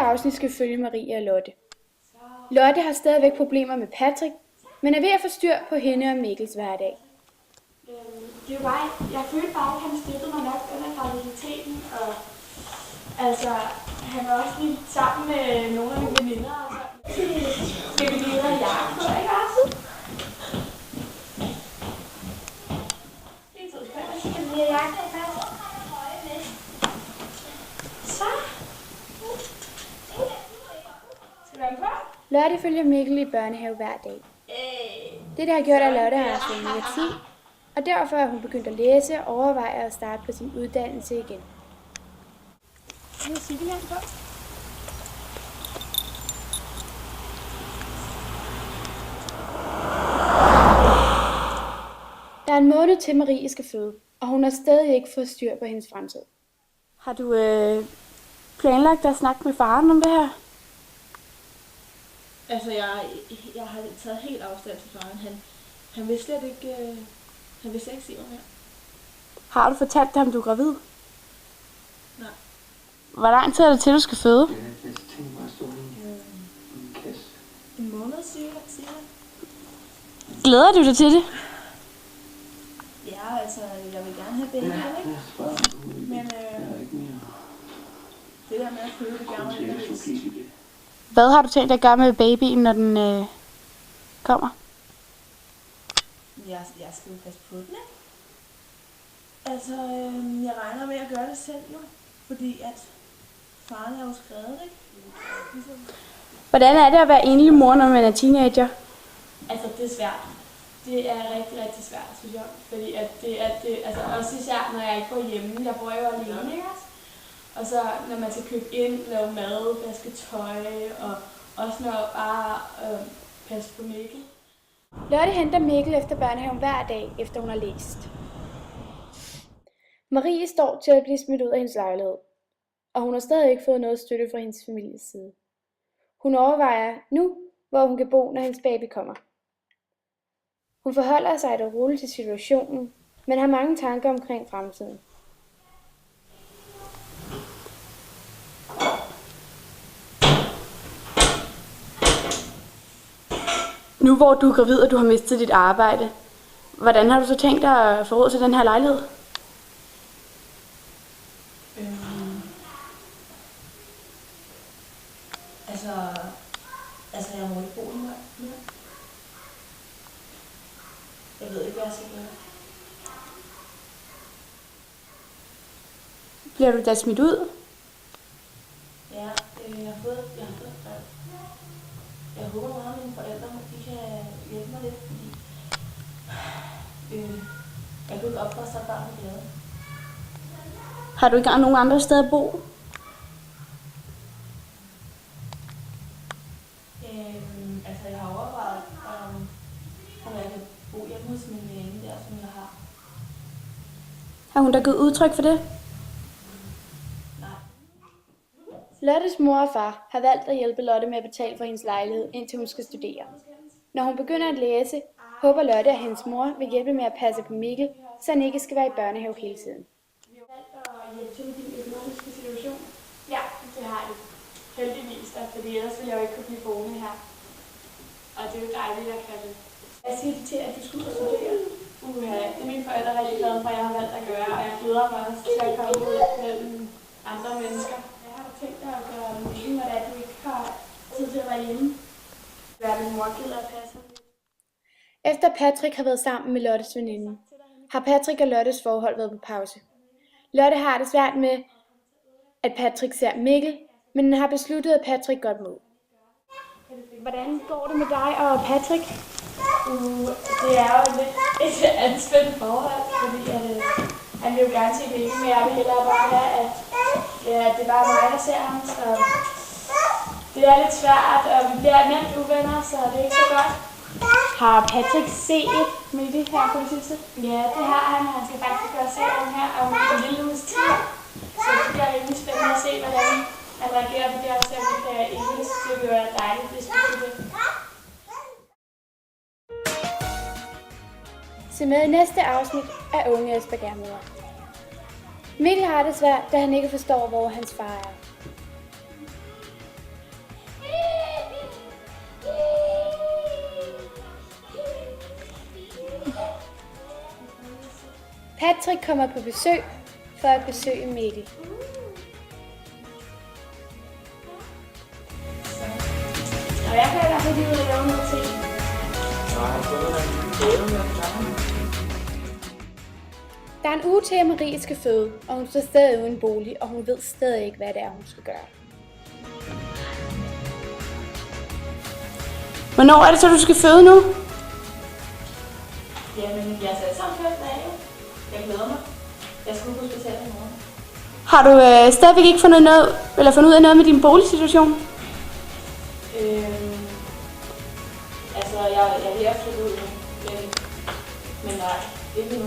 afsnit skal vi følge Marie og Lotte. Lotte har stadigvæk problemer med Patrick, men er ved at få styr på hende og Mikkels hverdag. Det er jo bare, jeg følte bare, at han støttede mig nok under graviditeten, og altså, han var også lige sammen med nogle af mine veninder, og så skal vi lige have jakke på, ikke også? Skal vi have jakke på? Så. Skal du have på? Lotte følger Mikkel i børnehave hver dag. Det har gjort, at Lotte har fået mere tid, og derfor er hun begyndt at læse og overvejer at starte på sin uddannelse igen. Jeg vil sige det her på. Der er en måned til Marie skal føde, og hun har stadig ikke fået styr på hendes fremtid. Har du planlagt at snakke med faren om det her? Altså, jeg har taget helt afstand til faren. Han vil slet ikke, han vil slet ikke sige mig mere. Har du fortalt ham, du er gravid? Nej. Hvor lang tid er det til, du skal føde? En måned, siger jeg. Glæder du dig til det? Ja, altså, jeg vil gerne have baby, ikke? Men det der med at føde, det gør mig lidt nervøs. Hvad har du tænkt dig at gøre med babyen, når den kommer? Jeg skal jo passe på den, ikke? Altså, jeg regner med at gøre det selv jo. Fordi at faren er jo skrevet, ikke? Ligesom. Hvordan er det at være enlig mor, når man er teenager? Altså, det er svært. Det er rigtig, rigtig svært, synes jeg. Fordi at det altså også især, når jeg ikke bor hjemme. Jeg bor jo alene, ikke også? Og så når man skal købe ind, lave mad, vaske tøj, og også når bare passe på Mikkel. Lotte henter Mikkel efter børnehaven hver dag, efter hun har læst. Marie står til at blive smidt ud af hendes lejlighed, og hun har stadig ikke fået noget støtte fra hendes families side. Hun overvejer nu, hvor hun kan bo, når hendes baby kommer. Hun forholder sig dog roligt til situationen, men har mange tanker omkring fremtiden. Nu hvor du er gravid, og du har mistet dit arbejde, hvordan har du så tænkt dig at få råd til den her lejlighed? Altså, jeg må ikke bo nu. Jeg ved ikke, hvad jeg skal gøre. Bliver du da smidt ud? Ja, jeg har fået et brev. Jeg håber meget, at mine forældre de kan hjælpe mig lidt, fordi jeg kunne ikke opfostre børn med glæde. Har du ikke nogen andre steder at bo? Altså, jeg har overvejet, om jeg kan bo hjemme hos min veninde der, som jeg har. Har hun da givet udtryk for det? Nej. Lottes mor og far har valgt at hjælpe Lotte med at betale for hendes lejlighed, indtil hun skal studere. Når hun begynder at læse, håber Lotte, at hendes mor vil hjælpe med at passe på Mikkel, så han ikke skal være i børnehave hele tiden. Vi har valgt at hjælpe til med din økonomiske situation. Ja, det har jeg. Heldigvis da, fordi ellers ville jeg jo ikke kunne blive boende her. Og det er jo dejligt, at jeg kan det. Jeg siger til, at du skal ud og studere. Det er mine forældre rigtig glade for, at jeg har valgt at gøre, og jeg glæder mig også til at komme ud mellem andre mennesker. Jeg har tænkt dig at gøre meningen, hvordan du ikke har tid til at være hjemme. Hvad er min mor gider at passe? Efter Patrick har været sammen med Lottes veninde, har Patrick og Lottes forhold været på pause. Lotte har det svært med, at Patrick ser Mikkel, men han har besluttet, at Patrick godt må. Hvordan går det med dig og Patrick? Det er jo lidt et anspændt forhold, fordi han vil jo gerne se Mikkel, men jeg vil hellere bare have, at det er bare mig, der ser ham. Så det er lidt svært, og vi bliver nemt uvenner, så det er ikke så godt. Har Patrick set Mikkel her på det sidste? Ja, det har han. Han skal faktisk gøre serien her om en lille uges tid. Så det bliver rimelig spændende at se, hvordan han reagerer på det, og så vi kan ikke. Det vil være dejligt, hvis vi kunne det. Se med i næste afsnit af Unge Aspergermødre. Mikkel har det svært, da han ikke forstår, hvor hans far er. Patrick kommer på besøg for at besøge Mikkel. Og jeg kan i hvert fald lige ud og lave noget til. Der er en uge til, at Marie skal føde, og hun står stadig uden bolig, og hun ved stadig ikke, hvad det er, hun skal gøre. Hvornår er det så, du skal føde nu? Jamen, jeg er sammen første dag. Jeg glæder mig. Jeg skal på hospitalet i morgen. Har du stadigvæk ikke fundet ud af noget med din boligsituation? Altså, jeg er ved at flytte ud nu, men nej, ikke nu.